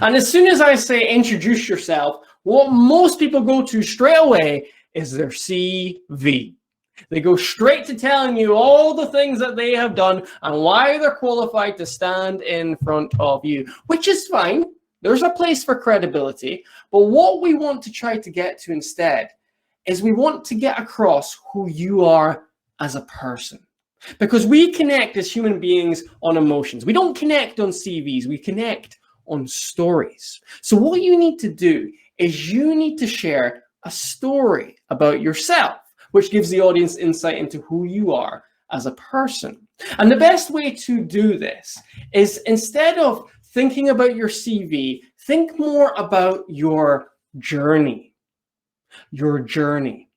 And as soon as I say introduce yourself, what most people go to straight away is their CV. They go straight to telling you all the things that they have done and why they're qualified to stand in front of you, which is fine. There's a place for credibility. But what we want to try to get to instead is we want to get across who you are as a person. Because we connect as human beings on emotions. We don't connect on CVs. We connect on stories. So what you need to do is you need to share a story about yourself, which gives the audience insight into who you are as a person. And the best way to do this is, instead of thinking about your CV, think more about your journey. Your journey.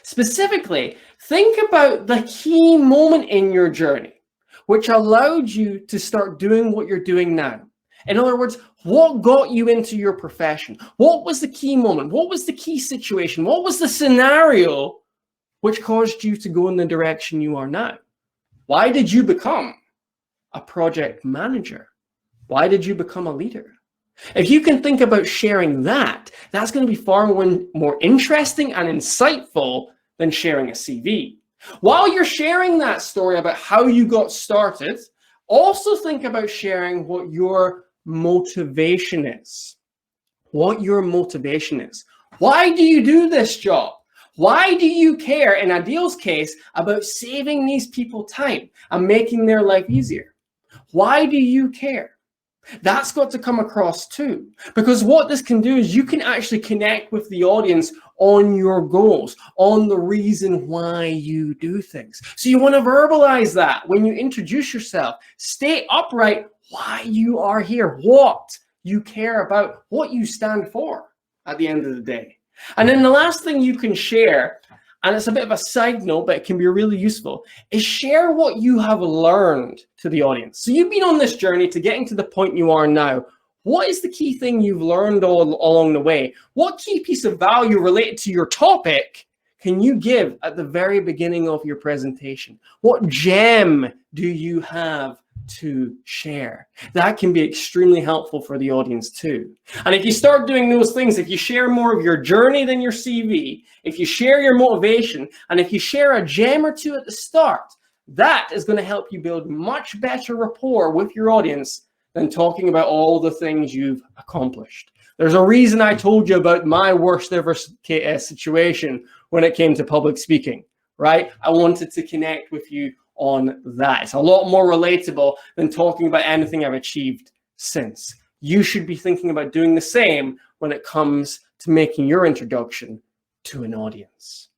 Specifically, think about the key moment in your journey, which allowed you to start doing what you're doing now. In other words, what got you into your profession? What was the key moment? What was the key situation? What was the scenario which caused you to go in the direction you are now? Why did you become a project manager? Why did you become a leader? If you can think about sharing that, that's going to be far more interesting and insightful than sharing a CV. While you're sharing that story about how you got started, also think about sharing what your motivation is. What your motivation is. Why do you do this job? Why do you care, in Adil's case, about saving these people time and making their life easier? Why do you care? That's got to come across too, because what this can do is you can actually connect with the audience on your goals, on the reason why you do things. So you want to verbalize that when you introduce yourself. Stay upright why you are here, what you care about, what you stand for at the end of the day. And then the last thing you can share, and it's a bit of a side note, but it can be really useful, is share what you have learned to the audience. So you've been on this journey to getting to the point you are now. What is the key thing you've learned all along the way? What key piece of value related to your topic can you give at the very beginning of your presentation? What gem do you have to share? That can be extremely helpful for the audience too. And if you start doing those things, if you share more of your journey than your CV, if you share your motivation, and if you share a gem or two at the start, that is going to help you build much better rapport with your audience than talking about all the things you've accomplished. There's a reason I told you about my worst ever situation when it came to public speaking, right? I wanted to connect with you on that. It's a lot more relatable than talking about anything I've achieved since. You should be thinking about doing the same when it comes to making your introduction to an audience.